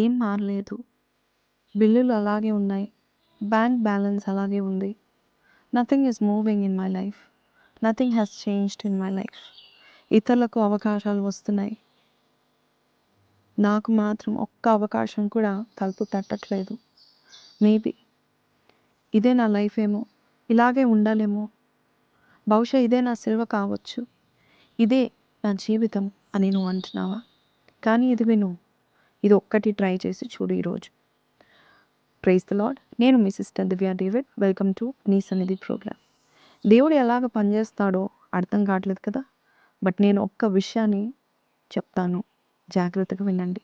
ఏం మారలేదు. బిల్లులు అలాగే ఉన్నాయి. బ్యాంక్ బ్యాలెన్స్ అలాగే ఉంది. Nothing is moving in my life. Nothing has changed in my life. ఇతరులకు అవకాశాలు వస్తున్నాయి. నాకు మాత్రం ఒక్క అవకాశం కూడా తలుపు తట్టట్లేదు. మేబీ ఇదే నా లైఫ్ ఏమో, ఇలాగే ఉండాలేమో, బహుశా ఇదే నా సిలువ కావచ్చు, ఇదే నా జీవితం అని నువ్వు అంటున్నావా? కానీ ఇది విను, ఇది ఒక్కటి ట్రై చేసి చూడు ఈరోజు. Praise the Lord. నేను మీ sister Divya David. Welcome to నీ సన్నిధి ప్రోగ్రామ్. దేవుడు ఎలాగ పనిచేస్తాడో అర్థం కావట్లేదు కదా, బట్ నేను ఒక్క విషయాన్ని చెప్తాను, జాగ్రత్తగా వినండి.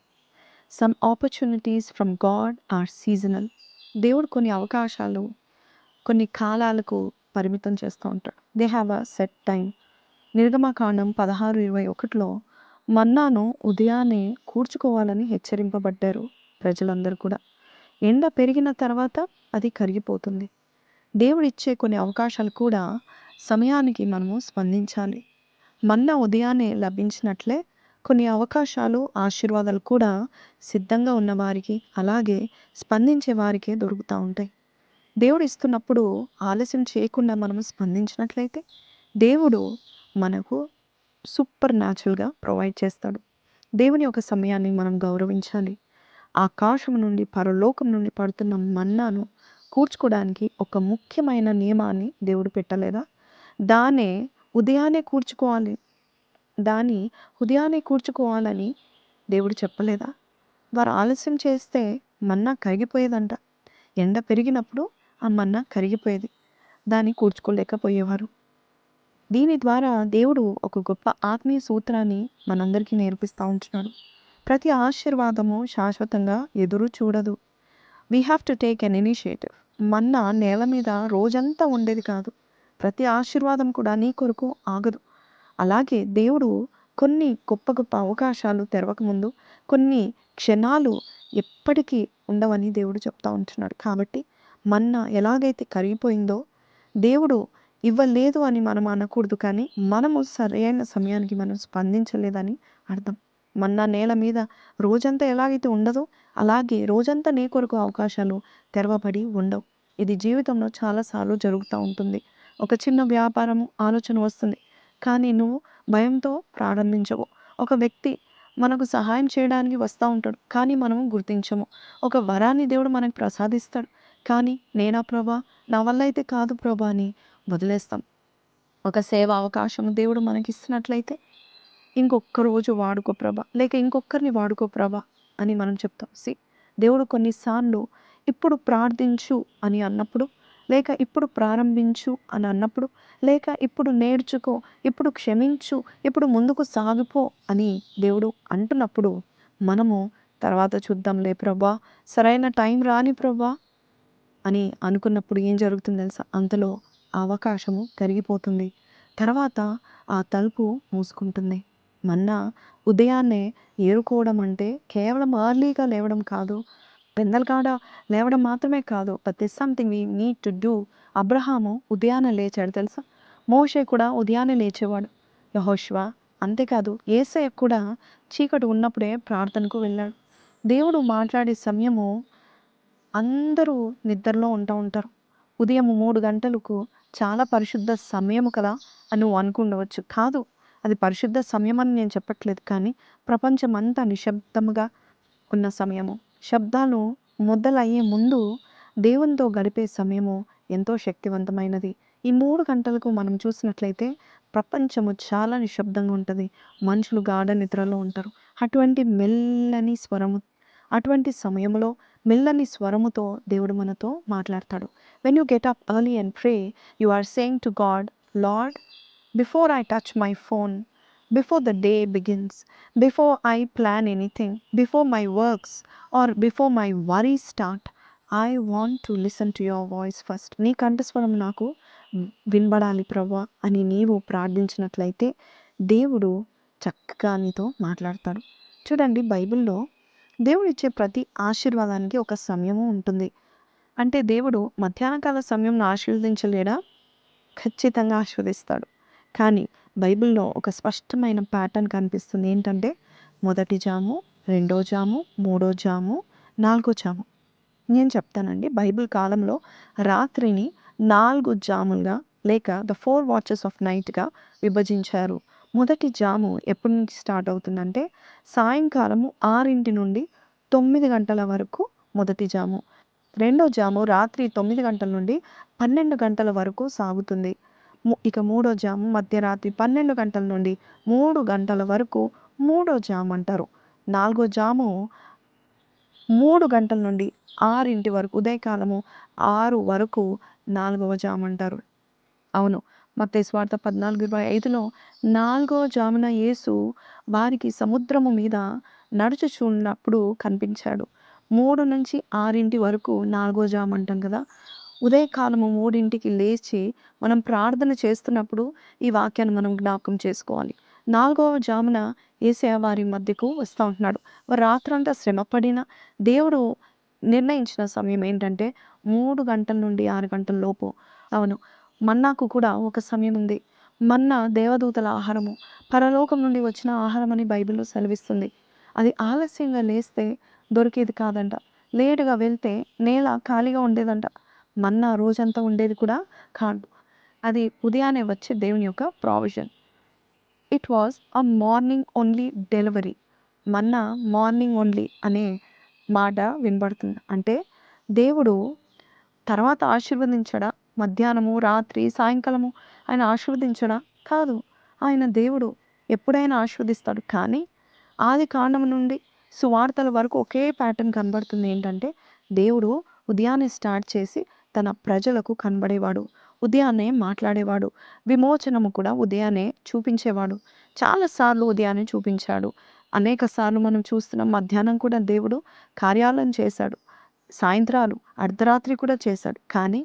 Some opportunities from God are seasonal. దేవుడు కొన్ని అవకాశాలు కొన్ని కాలాలకు పరిమితం చేస్తూ ఉంటాడు. They have a set time. నిర్గమకాండం 16:21 మన్నాను ఉదయాన్నే కూర్చుకోవాలని హెచ్చరింపబడ్డారు ప్రజలందరూ కూడా. ఎండ పెరిగిన తర్వాత అది కరిగిపోతుంది. దేవుడిచ్చే కొన్ని అవకాశాలు కూడా సమయానికి మనము స్పందించాలి. మన్నా ఉదయాన్నే లభించినట్లే కొన్ని అవకాశాలు ఆశీర్వాదాలు కూడా సిద్ధంగా ఉన్న వారికి, అలాగే స్పందించే వారికే దొరుకుతూ ఉంటాయి. దేవుడు ఇస్తున్నప్పుడు ఆలస్యం చేయకుండా మనం స్పందించినట్లయితే దేవుడు మనకు సూపర్ న్యాచురల్గా ప్రొవైడ్ చేస్తాడు. దేవుని యొక్క సమయాన్ని మనం గౌరవించాలి. ఆకాశం నుండి పరలోకం నుండి పడుతున్న మన్నాను కూర్చుకోవడానికి ఒక ముఖ్యమైన నియమాన్ని దేవుడు పెట్టలేదా? దాన్నే ఉదయాన్నే కూర్చుకోవాలని దేవుడు చెప్పలేదా? వారు ఆలస్యం చేస్తే మన్నా కరిగిపోయేదంట. ఎండ పెరిగినప్పుడు ఆ మన్నా కరిగిపోయేది. దాన్ని కూర్చుకోలేకపోయేవారు. దీని ద్వారా దేవుడు ఒక గొప్ప ఆత్మీయ సూత్రాన్ని మనందరికీ నేర్పిస్తూ ఉంటున్నాడు. ప్రతి ఆశీర్వాదము శాశ్వతంగా ఎదురు చూడదు. We have to take an initiative. మన్నా నేల మీద రోజంతా ఉండేది కాదు. ప్రతి ఆశీర్వాదం కూడా నీ కొరకు ఆగదు. అలాగే దేవుడు కొన్ని గొప్ప గొప్ప అవకాశాలు తెరవకముందు కొన్ని క్షణాలు ఎప్పటికీ ఉండవని దేవుడు చెప్తా ఉంటున్నాడు. కాబట్టి మన్నా ఎలాగైతే కరిగిపోయిందో దేవుడు ఇవ్వలేదు అని మనం అనకూడదు, కానీ మనము సరైన సమయానికి మనం స్పందించలేదని అర్థం. మన్నా నేల మీద రోజంతా ఎలాగైతే ఉండదో అలాగే రోజంతా నీ కొరకు అవకాశాలు తెరవబడి ఉండవు. ఇది జీవితంలో చాలాసార్లు జరుగుతూ ఉంటుంది. ఒక చిన్న వ్యాపారం ఆలోచన వస్తుంది, కానీ నువ్వు భయంతో ప్రారంభించవు. ఒక వ్యక్తి మనకు సహాయం చేయడానికి వస్తూ ఉంటాడు, కానీ మనం గుర్తించము. ఒక వరాన్ని దేవుడు మనకు ప్రసాదిస్తాడు, కానీ నేనా ప్రభా, నా వల్ల అయితే కాదు ప్రభా అని వదిలేస్తాం. ఒక సేవ అవకాశం దేవుడు మనకి ఇస్తున్నట్లయితే ఇంకొక రోజు వాడుకో ప్రభా, లేక ఇంకొకరిని వాడుకో ప్రభా అని మనం చెప్తాం. దేవుడు కొన్నిసార్లు ఇప్పుడు ప్రార్థించు అని అన్నప్పుడు, లేక ఇప్పుడు ప్రారంభించు అని అన్నప్పుడు, లేక ఇప్పుడు నేర్చుకో, ఇప్పుడు క్షమించు, ఇప్పుడు ముందుకు సాగిపో అని దేవుడు అంటున్నప్పుడు మనము తర్వాత చూద్దాంలే ప్రభా, సరైన టైం రాని ప్రభా అని అనుకున్నప్పుడు ఏం జరుగుతుంది తెలుసా? అంతలో ఆ అవకాశము కరిగిపోతుంది. తర్వాత ఆ తలుపు మూసుకుంటుంది. మన్నా ఉదయాన్నే ఏరుకోవడం అంటే కేవలం ఎర్లీగా లేవడం కాదు, పెందలకాడ లేవడం మాత్రమే కాదు, but this something we need to do. Abraham ఉదయాన్నే లేచాడు తెలుసా? మోషే కూడా ఉదయాన్నే లేచేవాడు. యెహోషువ అంతేకాదు, యేసయ్య కూడా చీకటి ఉన్నప్పుడే ప్రార్థనకు వెళ్ళాడు. దేవుడు మాట్లాడే సమయము అందరూ నిద్రలో ఉంటారు. ఉదయం 3 గంటలకు చాలా పరిశుద్ధ సమయము కదా అని నువ్వు అనుకుండవచ్చు. కాదు, అది పరిశుద్ధ సమయం అని నేను చెప్పట్లేదు, కానీ ప్రపంచమంతా నిశ్శబ్దముగా ఉన్న సమయము, శబ్దాలు మొదలయ్యే ముందు దేవునితో గడిపే సమయము ఎంతో శక్తివంతమైనది. ఈ 3 గంటలకు మనం చూసినట్లయితే ప్రపంచము చాలా నిశ్శబ్దంగా ఉంటుంది. మనుషులు గాఢ నిద్రలో ఉంటారు. అటువంటి సమయంలో మెల్లని స్వరముతో దేవుడు మనతో మాట్లాడతాడు. When you get up early and pray, you are saying to God, Lord, before I touch my phone, before the day begins, before I plan anything, before my works or before my worry start, I want to listen to your voice first. నీ కంఠస్వరం నాకు వినబడాలి ప్రభా అని నీవు ప్రార్థించినట్లయితే దేవుడు చక్కగా నీతో మాట్లాడతాడు. చూడండి, బైబిల్లో దేవుడు ఇచ్చే ప్రతి ఆశీర్వాదానికి ఒక సమయము ఉంటుంది. అంటే దేవుడు మధ్యాహ్నకాల సమయంలో ఆశీర్వదించలేడా? ఖచ్చితంగా ఆశీర్వదిస్తాడు. కానీ బైబిల్లో ఒక స్పష్టమైన ప్యాటర్న్ కనిపిస్తుంది. ఏంటంటే మొదటి జాము, రెండో జాము, మూడో జాము, నాలుగో జాము. నేను చెప్తానండి. బైబిల్ కాలంలో రాత్రిని 4 జాములుగా లేక ద 4 వాచెస్ ఆఫ్ నైట్‌గా విభజించారు. మొదటి జాము ఎప్పటి నుంచి స్టార్ట్ అవుతుందంటే సాయంకాలము 6 నుండి 9 గంటల వరకు మొదటి జాము. రెండో జాము రాత్రి 9 గంటల నుండి 12 గంటల వరకు సాగుతుంది. ఇక మూడో జాము మధ్యరాత్రి 12 గంటల నుండి 3 గంటల వరకు మూడో జాము అంటారు. నాలుగో జాము 3 గంటల నుండి 6 వరకు ఉదయకాలము 6 వరకు నాలుగవ జాము అంటారు. అవును. మత్తయి సువార్త 14:25లో నాలుగో జామున యేసు వారికి సముద్రము మీద నడుచుచున్నప్పుడు కనిపించాడు. 3-6 వరకు నాలుగో జాము అంటాం కదా! ఉదయకాలము 3కి లేచి మనం ప్రార్థన చేస్తున్నప్పుడు ఈ వాక్యాన్ని మనం జ్ఞాపకం చేసుకోవాలి. నాలుగవ జామున యేసయ్య వారి మధ్యకు వస్తా ఉంటున్నాడు. వారు రాత్రంతా శ్రమపడిన దేవుడు నిర్ణయించిన సమయం ఏంటంటే 3 గంటల నుండి 6 గంటల లోపు. అవును. మన్నాకు కూడా ఒక సమయం ఉంది. మన్నా దేవదూతల ఆహారము, పరలోకం నుండి వచ్చిన ఆహారం అని బైబిల్‌లో సెలవిస్తుంది. అది ఆలస్యంగా లేస్తే దొరికేది కాదంట. లేట్‌గా వెళ్తే నేల ఖాళీగా ఉండేదంట. మన్నా రోజంతా ఉండేది కూడా కాదు. అది ఉదయాన్నే వచ్చే దేవుని యొక్క provision. It was a morning only delivery. Manna morning only అనే మాట వినబడుతుంది. అంటే దేవుడు తర్వాత ఆశీర్వదించడా? మధ్యాహ్నము, రాత్రి, సాయంకాలము ఆయన ఆశీర్వదించడా? కాదు. ఆయన దేవుడు. ఎప్పుడైనా ఆశీర్వదిస్తాడు. కానీ ఆది కాండం నుండి సువార్తల వరకు ఒకే ప్యాటర్న్ కనబడుతుంది. ఏంటంటే దేవుడు ఉదయాన్నే స్టార్ట్ చేసి తన ప్రజలకు కనబడేవాడు. ఉదయాన్నే మాట్లాడేవాడు. విమోచనము కూడా ఉదయాన్నే చూపించేవాడు. చాలాసార్లు ఉదయాన్నే చూపించాడు. అనేక సార్లు మనం చూస్తున్నాం. మధ్యాహ్నం కూడా దేవుడు కార్యాలను చేశాడు. సాయంత్రాలు, అర్ధరాత్రి కూడా చేశాడు. కానీ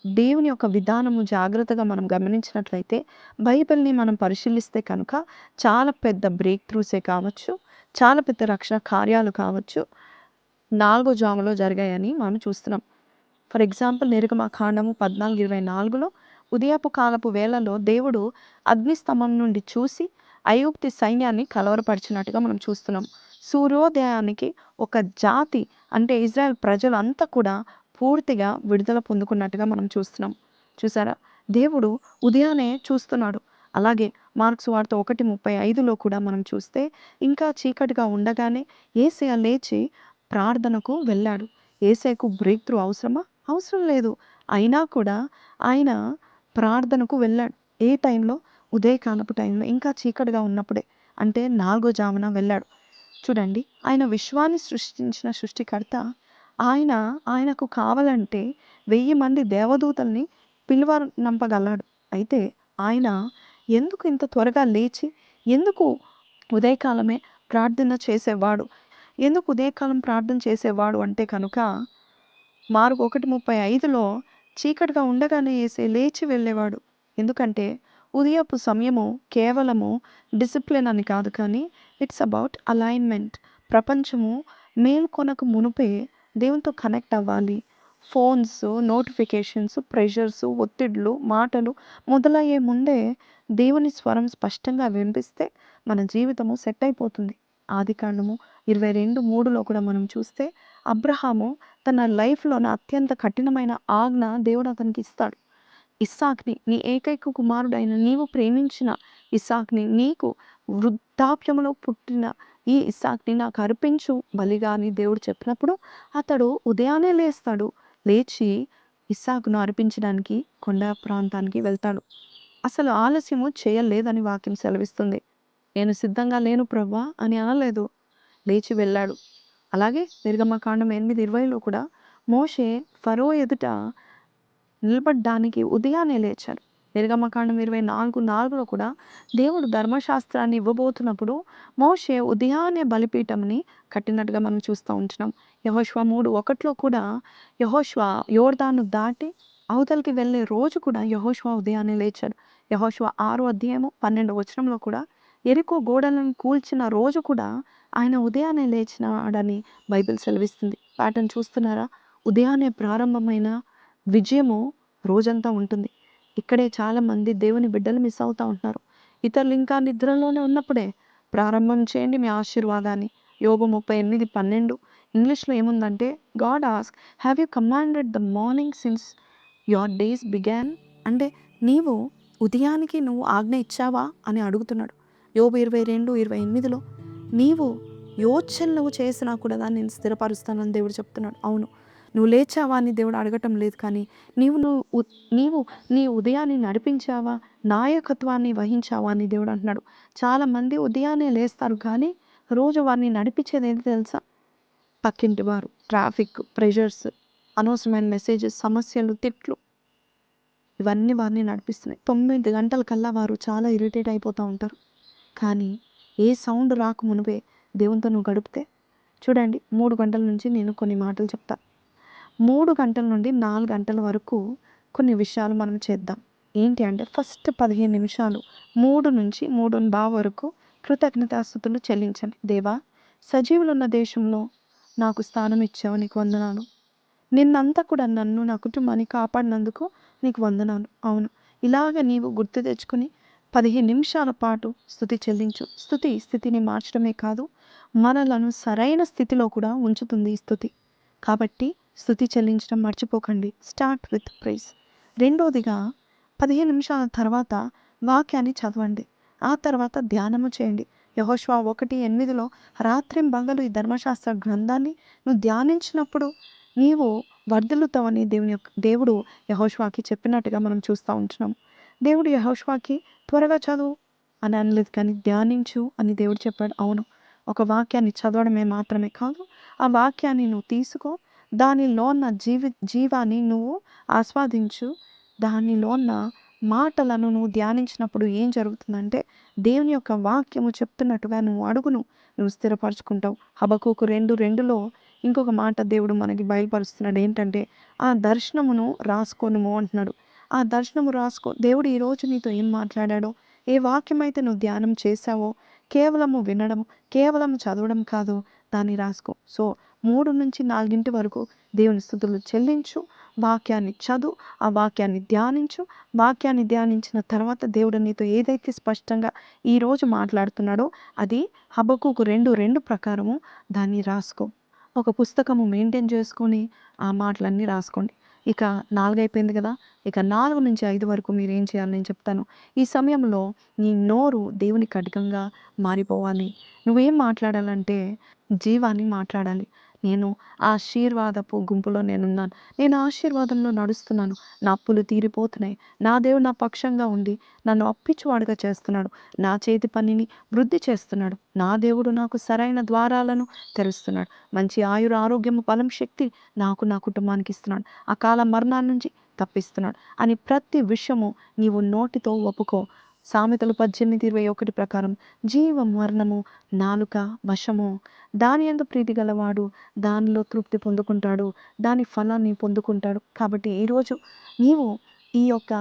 దేవుని యొక్క విధానము జాగ్రత్తగా మనం గమనించినట్లయితే బైబిల్‌ని మనం పరిశీలిస్తే కనుక చాలా పెద్ద బ్రేక్ త్రూసే కావచ్చు, చాలా పెద్ద రక్షణ కార్యాలు కావచ్చు, నాలుగో జాములో జరిగాయని మనం చూస్తున్నాం. ఫర్ ఎగ్జాంపుల్ నిర్గమకాండము 14:24లో ఉదయపు కాలపు వేళలో దేవుడు అగ్నిస్తంభం నుండి చూసి ఐగుప్తు సైన్యాన్ని కలవరపరిచినట్టుగా మనం చూస్తున్నాం. సూర్యోదయానికి ఒక జాతి అంటే ఇజ్రాయెల్ ప్రజలు అంతా కూడా పూర్తిగా విడుదల పొందుకున్నట్టుగా మనం చూస్తున్నాం. చూసారా? దేవుడు ఉదయాన్నే చూస్తున్నాడు. అలాగే మార్కు సువార్త 1:35లో కూడా మనం చూస్తే ఇంకా చీకటిగా ఉండగానే యేసయ్య లేచి ప్రార్థనకు వెళ్ళాడు. యేసయ్యకు బ్రేక్ త్రూ అవసరమా? అవసరం లేదు. అయినా కూడా ఆయన ప్రార్థనకు వెళ్ళాడు. ఏ టైంలో? ఉదయకాలపు టైంలో. ఇంకా చీకటిగా ఉన్నప్పుడే. అంటే 4 జామున వెళ్ళాడు. చూడండి, ఆయన విశ్వాన్ని సృష్టించిన సృష్టికర్త. ఆయనకు కావాలంటే 1000 మంది దేవదూతల్ని పిలువనంపగలడు. అయితే ఆయన ఎందుకు ఇంత త్వరగా లేచి ఎందుకు ఉదయకాలమే ప్రార్థన చేసేవాడు? ఎందుకు ఉదయకాలం ప్రార్థన చేసేవాడు అంటే కనుక మార్కు 1:35లో చీకటిగా ఉండగానే యేసయ్య లేచి వెళ్ళేవాడు. ఎందుకంటే ఉదయపు సమయము కేవలము డిసిప్లిన్ అని కాదు, కానీ ఇట్స్ అబౌట్ అలైన్మెంట్. ప్రపంచము మేల్కొనక మునుపే దేవునితో కనెక్ట్ అవ్వాలి. ఫోన్స్, నోటిఫికేషన్స్, ప్రెషర్స్, ఒత్తిడులు, మాటలు మొదలయ్యే ముందే దేవుని స్వరం స్పష్టంగా వినిపిస్తే మన జీవితము సెట్ అయిపోతుంది. ఆదికాండము 22:3లో కూడా మనం చూస్తే అబ్రహాము తన లైఫ్‌లోన అత్యంత కఠినమైన ఆజ్ఞ దేవుడు అతనికి ఇస్తాడు. ఇస్సాక్‌ని, నీ ఏకైక కుమారుడైన నీవు ప్రేమించిన ఇస్సాక్‌ని, నీకు వృద్ధాప్యములో పుట్టిన ఈ ఇస్సాక్‌ని నాకు అర్పించు బలిగా అని దేవుడు చెప్పినప్పుడు అతడు ఉదయాన్నే లేస్తాడు. లేచి ఇస్సాకును అర్పించడానికి కొండ ప్రాంతానికి వెళ్తాడు. అసలు ఆలస్యము చేయలేదని వాక్యం సెలవిస్తుంది. నేను సిద్ధంగా లేను ప్రభువా అని అనలేదు. లేచి వెళ్ళాడు. అలాగే నిర్గమకాండం 8:20లో కూడా మోషే ఫరో ఎదుట నిలబడ్డానికి ఉదయాన్నే లేచాడు. నిర్గమకాండం 24:4లో కూడా దేవుడు ధర్మశాస్త్రాన్ని ఇవ్వబోతున్నప్పుడు మోషే ఉదయాన్నే బలిపీఠంని కట్టినట్టుగా మనం చూస్తూ ఉంటున్నాం. యెహోషువ 3:1లో కూడా యెహోషువ యోర్దాను దాటి అవతలికి వెళ్ళే రోజు కూడా యెహోషువ ఉదయాన్నే లేచాడు. యెహోషువ 6:12 కూడా యెరికో గోడలను కూల్చిన రోజు కూడా ఆయన ఉదయాన్నే లేచినాడని బైబిల్ సెలవిస్తుంది. ప్యాటర్న్ చూస్తున్నారా? ఉదయాన్నే ప్రారంభమైన విజయము రోజంతా ఉంటుంది. ఇక్కడే చాలామంది దేవుని బిడ్డలు మిస్ అవుతా ఉంటున్నారు. ఇతరులు ఇంకా నిద్రలోనే ఉన్నప్పుడే ప్రారంభం చేయండి మీ ఆశీర్వాదాన్ని. యోబు 38:12 ఇంగ్లీష్లో ఏముందంటే, God ask, have you commanded the morning since your days began? అంటే నీవు ఉదయానికి నువ్వు ఆజ్ఞ ఇచ్చావా అని అడుగుతున్నాడు. యోబు 22:28లో నీవు యోచనలు చేసినా కూడా దాన్ని నేను స్థిరపరుస్తానని దేవుడు చెప్తున్నాడు. అవును, నువ్వు లేచావా అని దేవుడు అడగటం లేదు, కానీ నీవు నీ ఉదయాన్ని నడిపించావా, నాయకత్వాన్ని వహించావా అని దేవుడు అంటున్నాడు. చాలామంది ఉదయాన్నే లేస్తారు, కానీ రోజు వారిని నడిపించేది ఏంటి తెలుసా? పక్కింటి వారు, ట్రాఫిక్, ప్రెషర్స్, అనవసరమైన మెసేజెస్, సమస్యలు, తిట్లు, ఇవన్నీ వారిని నడిపిస్తున్నాయి. 9 గంటలకల్లా వారు చాలా ఇరిటేట్ అయిపోతూ ఉంటారు. కానీ ఏ సౌండ్ రాక మునిపే దేవునితో నువ్వు గడిపితే, చూడండి 3 గంటల నుంచి నేను కొన్ని మాటలు చెప్తా. 3 గంటల నుండి 4 గంటల వరకు కొన్ని విషయాలు మనం చేద్దాం. ఏంటి అంటే, ఫస్ట్ 15 నిమిషాలు 3 నుంచి 3:15 వరకు కృతజ్ఞతాస్తుతులు చెల్లించండి. దేవా, సజీవులున్న దేశంలో నాకు స్థానం ఇచ్చావు, నీకు వందనాలు. నిన్నంతా కూడా నన్ను, నా కుటుంబాన్ని కాపాడినందుకు నీకు వందనాలు. అవును, ఇలాగ నీవు గుర్తు తెచ్చుకొని 15 నిమిషాల పాటు స్తుతి చెల్లించు. స్తుతి స్థితిని మార్చడమే కాదు, మనలను సరైన స్థితిలో కూడా ఉంచుతుంది ఈ స్తుతి. కాబట్టి స్తుతి చెల్లించడం మర్చిపోకండి. Start with praise. రెండోదిగా 15 నిమిషాల తర్వాత వాక్యాన్ని చదవండి. ఆ తర్వాత ధ్యానము చేయండి. యెహోషువ 1:8లో రాత్రింబగలు ఈ ధర్మశాస్త్ర గ్రంథాన్ని నువ్వు ధ్యానించినప్పుడు నీవు వర్ధిల్లుతావని దేవుడు యెహోషువకి చెప్పినట్టుగా మనం చూస్తూ ఉంటున్నాం. దేవుడు యెహోషువకి త్వరగా చదువు అని అనలేదు, కానీ ధ్యానించు అని దేవుడు చెప్పాడు. అవును, ఒక వాక్యాన్ని చదవడమే మాత్రమే కాదు, ఆ వాక్యాన్ని నువ్వు తీసుకో, దానిలో ఉన్న జీవాన్ని నువ్వు ఆస్వాదించు. దానిలో ఉన్న మాటలను నువ్వు ధ్యానించినప్పుడు ఏం జరుగుతుందంటే, దేవుని యొక్క వాక్యము చెప్తున్నట్టుగా నువ్వు అడుగును నువ్వు స్థిరపరచుకుంటావు. హబక్కూకు 2:2లో ఇంకొక మాట దేవుడు మనకి బయలుపరుస్తున్నాడు. ఏంటంటే, ఆ దర్శనమును రాసుకోనుము అంటున్నాడు. ఆ దర్శనము రాసుకో. దేవుడు ఈరోజు నీతో ఏం మాట్లాడాడో, ఏ వాక్యమైతే నువ్వు ధ్యానం చేశావో, కేవలము వినడం, కేవలం చదవడం కాదు, దాన్ని రాసుకో. సో 3 నుంచి 4 వరకు దేవుని స్తుతులు చెల్లించు, వాక్యాన్ని చదువు, ఆ వాక్యాన్ని ధ్యానించు. వాక్యాన్ని ధ్యానించిన తర్వాత దేవుడు నీతో ఏదైతే స్పష్టంగా ఈరోజు మాట్లాడుతున్నాడో అది హబక్కూకు 2:2 ప్రకారము దాన్ని రాసుకో. ఒక పుస్తకము మెయింటైన్ చేసుకొని ఆ మాటలన్నీ రాసుకోండి. ఇక 4 అయిపోయింది కదా, ఇక 4 నుంచి 5 వరకు మీరు ఏం చేయాలో నేను చెప్తాను. ఈ సమయంలో నీ నోరు దేవుని ఖడ్గంగా మారిపోవాలి. నువ్వేం మాట్లాడాలంటే జీవాన్ని మాట్లాడాలి. నేను ఆశీర్వాదపు గుంపులో నేనున్నాను. నేను ఆశీర్వాదంలో నడుస్తున్నాను. నా అప్పులు తీరిపోతున్నాయి. నా దేవుడు నా పక్షంగా ఉండి నన్ను అప్పిచ్చువాడుగా చేస్తున్నాడు. నా చేతి పనిని వృద్ధి చేస్తున్నాడు. నా దేవుడు నాకు సరైన ద్వారాలను తెరుస్తున్నాడు. మంచి ఆరోగ్యము, బలం, శక్తి నాకు, నా కుటుంబానికి ఇస్తున్నాడు. అకాల మరణాల నుంచి తప్పిస్తున్నాడు అని ప్రతి విషయము నీవు నోటితో ఒప్పుకో. సామెతలు 18:21 ప్రకారం జీవం మరణము నాలుక వశము. దాని యందు ప్రీతి గలవాడు దానిలో తృప్తి పొందుకుంటాడు, దాని ఫలాన్ని పొందుకుంటాడు. కాబట్టి ఈరోజు నీవు ఈ యొక్క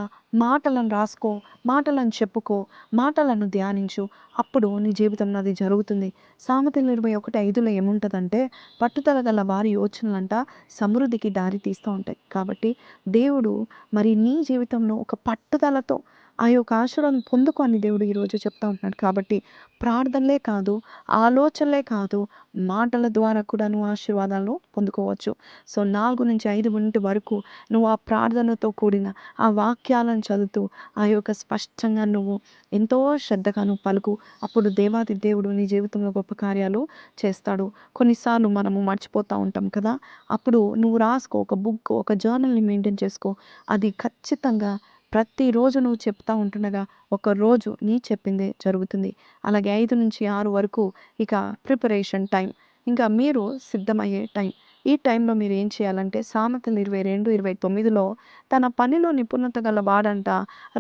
మాటలను రాసుకో, మాటలను చెప్పుకో, మాటలను ధ్యానించు. అప్పుడు నీ జీవితంలో అది జరుగుతుంది. సామెతలు 21:5లో ఏముంటుందంటే, పట్టుదల గల వారి యోచనలంట సమృద్ధికి దారి తీస్తూ ఉంటాయి. కాబట్టి దేవుడు మరి నీ జీవితంలో ఒక పట్టుదలతో ఆ యొక్క ఆశీర్వాదం పొందుకో అని దేవుడు ఈరోజు చెప్తా ఉంటున్నాడు. కాబట్టి ప్రార్థనలే కాదు, ఆలోచనలే కాదు, మాటల ద్వారా కూడా నువ్వు ఆశీర్వాదాలను పొందుకోవచ్చు. సో 4 నుంచి 5 వరకు నువ్వు ఆ ప్రార్థనతో కూడిన ఆ వాక్యాలను చదువుతూ ఆ యొక్క స్పష్టంగా నువ్వు ఎంతో శ్రద్ధగా నువ్వు పలుకు. అప్పుడు దేవాది దేవుడు నీ జీవితంలో గొప్ప కార్యాలు చేస్తాడు. కొన్నిసార్లు మనము మర్చిపోతూ ఉంటాం కదా, అప్పుడు నువ్వు రాసుకో, ఒక బుక్, ఒక జర్నల్ని మెయింటైన్ చేసుకో. అది ఖచ్చితంగా ప్రతిరోజు నువ్వు చెప్తా ఉంటుండగా ఒకరోజు నీ చెప్పిందే జరుగుతుంది. అలాగే 5 నుంచి 6 వరకు ఇక ప్రిపరేషన్ టైం, ఇంకా మీరు సిద్ధమయ్యే టైం. ఈ టైంలో మీరు ఏం చేయాలంటే, సామెతలు 22:29లో తన పనిలో నిపుణత గల వాడంట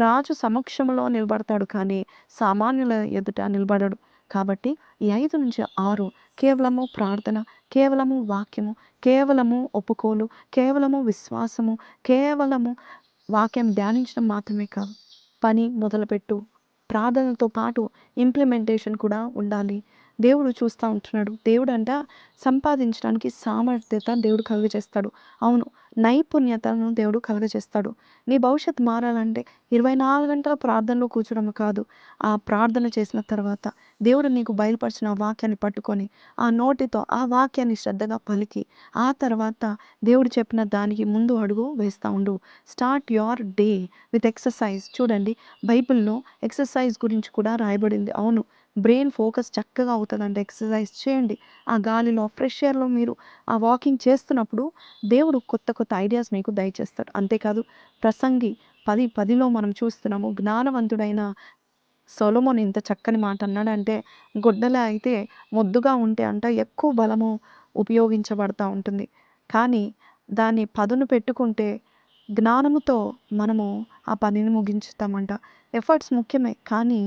రాజు సమక్షంలో నిలబడతాడు, కానీ సామాన్యుల ఎదుట నిలబడడు. కాబట్టి ఈ 5 నుంచి 6 కేవలము ప్రార్థన, కేవలము వాక్యము, కేవలము ఒప్పుకోలు, కేవలము విశ్వాసము, కేవలము వాక్యం ధ్యానించడం మాత్రమే కాదు, పని మొదలుపెట్టు. ప్రార్థనతో పాటు ఇంప్లిమెంటేషన్ కూడా ఉండాలి. దేవుడు చూస్తూ ఉంటున్నాడు. దేవుడు సంపాదించడానికి సామర్థ్యత దేవుడు కలుగజేస్తాడు. అవును, నైపుణ్యతను దేవుడు కలుగజేస్తాడు. నీ భవిష్యత్తు మారాలంటే 24 గంటల ప్రార్థనలో కూర్చోవడం కాదు. ఆ ప్రార్థన చేసిన తర్వాత దేవుడు నీకు బయలుపరిచిన ఆ వాక్యాన్ని పట్టుకొని, ఆ నోటితో ఆ వాక్యాన్ని శ్రద్ధగా పలికి, ఆ తర్వాత దేవుడు చెప్పిన దానికి ముందు అడుగు వేస్తా ఉండు. Start your day with exercise. చూడండి, బైబిల్‌లో ఎక్సర్సైజ్ గురించి కూడా రాయబడింది. అవును, బ్రెయిన్ ఫోకస్ చక్కగా అవుతదంట ఎక్సర్సైజ్ చేయండి. ఆ గాలిలో, ఫ్రెష్ ఎయిర్‌లో మీరు ఆ వాకింగ్ చేస్తున్నప్పుడు దేవుడు కొత్త కొత్త ఐడియాస్ మీకు దయచేస్తాడు. అంతేకాదు, ప్రసంగి 10:10లో మనం చూస్తున్నాము, జ్ఞానవంతుడైన సొలొమోన్ ఇంత చక్కని మాట అన్నాడంటే, గొడ్డలి అయితే మొద్దుగా ఉంటే అంట ఎక్కువ బలము ఉపయోగించబడతా ఉంటుంది. కానీ దాన్ని పదును పెట్టుకుంటే జ్ఞానముతో మనము ఆ పనిని ముగించుతామంట. ఎఫర్ట్స్ ముఖ్యమే, కానీ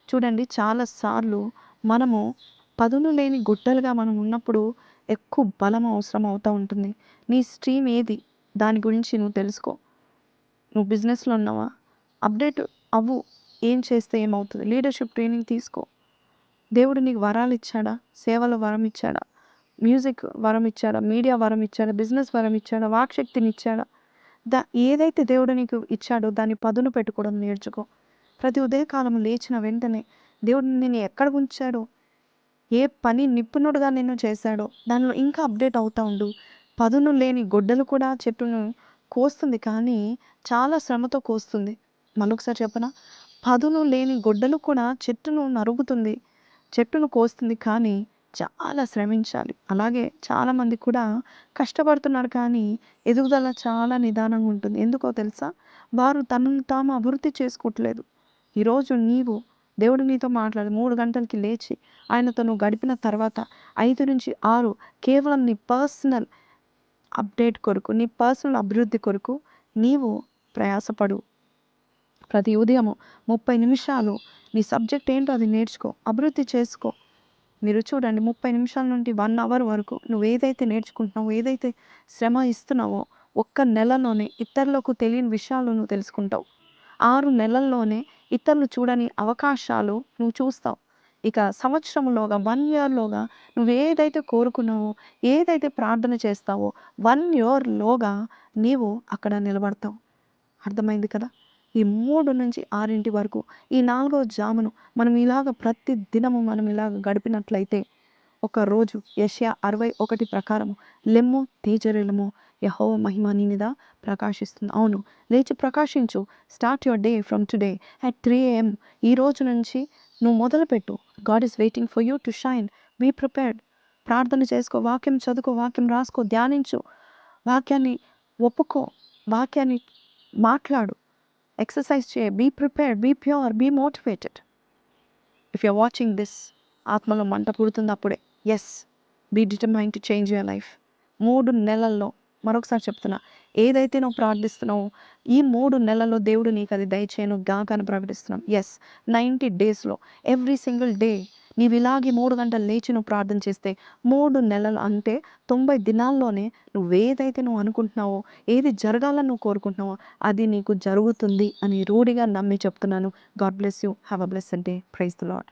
చూడండి, చాలా సార్లు మనము పదును లేని గొడ్డలిగా మనం ఉన్నప్పుడు ఎక్కువ బలం అవసరం అవుతా ఉంటుంది. నీ స్ట్రీమ్ ఏది? దాని గురించి నువ్వు తెలుసుకో. నువ్వు బిజినెస్‌లో ఉన్నావా? అప్డేట్ అవ్వు. ఏం చేస్తే ఏమవుతది? లీడర్‌షిప్ ట్రైనింగ్ తీసుకో. దేవుడు నీకు వరాలు ఇచ్చాడా? సేవలో వరం ఇచ్చాడా? మ్యూజిక్ వరం ఇచ్చాడా? మీడియా వరం ఇచ్చాడా? బిజినెస్ వరం ఇచ్చాడా? వాక్‌శక్తినిచ్చాడా? ఏదైతే దేవుడు నీకు ఇచ్చాడో దాన్ని పదును పెట్టుకోవడం నేర్చుకో. ప్రతి ఉదయకాలం లేచిన వెంటనే దేవుడు నిన్ను ఎక్కడ ఉంచాడో, ఏ పని నిపుణుడుగా నిన్ను చేశాడో దానిలో ఇంకా అప్డేట్ అవుతా ఉండు. పదును లేని గొడ్డలు కూడా చెట్టును కోస్తుంది, కానీ చాలా శ్రమతో కోస్తుంది. మళ్ళొకసారి చెప్పనా? పదును లేని గొడ్డలు కూడా చెట్టును నరుగుతుంది, చెట్టును కోస్తుంది, కానీ చాలా శ్రమించాలి. అలాగే చాలామంది కూడా కష్టపడుతున్నారు, కానీ ఎదుగుదల చాలా నిదానంగా ఉంటుంది. ఎందుకో తెలుసా? వారు తమను తాము అభివృద్ధి చేసుకోవట్లేదు. ఈరోజు దేవుడు నీతో మాట్లాడి 3 గంటలకి లేచి ఆయనతో నువ్వు గడిపిన తర్వాత 5-6 కేవలం నీ పర్సనల్ అప్డేట్ కొరకు, నీ పర్సనల్ అభివృద్ధి కొరకు నీవు ప్రయాసపడు. ప్రతి ఉదయము 30 నిమిషాలు నీ సబ్జెక్ట్ ఏంటో అది నేర్చుకో, అభివృద్ధి చేసుకో. మీరు చూడండి, 30 నిమిషాల నుండి 1 అవర్ వరకు నువ్వు ఏదైతే నేర్చుకుంటున్నావో, ఏదైతే శ్రమ ఇస్తున్నావో, ఒక్క నెలలోనే ఇతరులకు తెలియని విషయాలు నువ్వు తెలుసుకుంటావు. 6 నెలల్లోనే ఇతరులు చూడని అవకాశాలు నువ్వు చూస్తావు. ఇక సంవత్సరంలోగా, 1 ఇయర్‌లోగా నువ్వు ఏదైతే కోరుకున్నావో, ఏదైతే ప్రార్థన చేస్తావో 1 ఇయర్‌లోగా నీవు అక్కడ నిలబడతావు. అర్థమైంది కదా? ఈ 3-6 వరకు, ఈ 4వ జామును మనం ఇలాగ ప్రతి దినము మనం ఇలాగ గడిపినట్లయితే, ఒక రోజు యెషయా 61 ప్రకారము లెమ్ము తేజరిల్లుము, యెహోవా మహిమ నీ మీద ప్రకాశిస్తుంది. అవును, లేచి ప్రకాశించు. Start your day from today at 3 AM. ఈ రోజు నుంచి నువ్వు మొదలుపెట్టు. God is waiting for you to shine. Be prepared. ప్రార్థన చేసుకో, వాక్యం చదువుకో, వాక్యం రాసుకో, ధ్యానించు, వాక్యాన్ని ఒప్పుకో, వాక్యాన్ని మాట్లాడు, ఎక్సర్సైజ్ చేయి. Be prepared, be pure, be motivated. If you're watching this, ఆత్మలో మంట పుడుతుంది అప్పుడే. Yes, be determined to change your life. 3 నెలల్లో, మరొకసారి చెప్తున్నా, ఏదైతే నువ్వు ప్రార్థిస్తున్నావో ఈ 3 నెలల్లో దేవుడు నీకు అది దయచేయను గాక అని ప్రకటిస్తున్నాం. ఎస్, 90 డేస్లో ఎవ్రీ సింగిల్ డే నీవు ఇలాగే 3 గంటలు లేచి నువ్వు ప్రార్థన చేస్తే 3 నెలలు అంటే 90 దినాల్లోనే నువ్వేదైతే నువ్వు అనుకుంటున్నావో, ఏది జరగాలని నువ్వు కోరుకుంటున్నావో అది నీకు జరుగుతుంది అని రూఢిగా నమ్మి చెప్తున్నాను. God bless you. Have a blessed day. Praise the lord.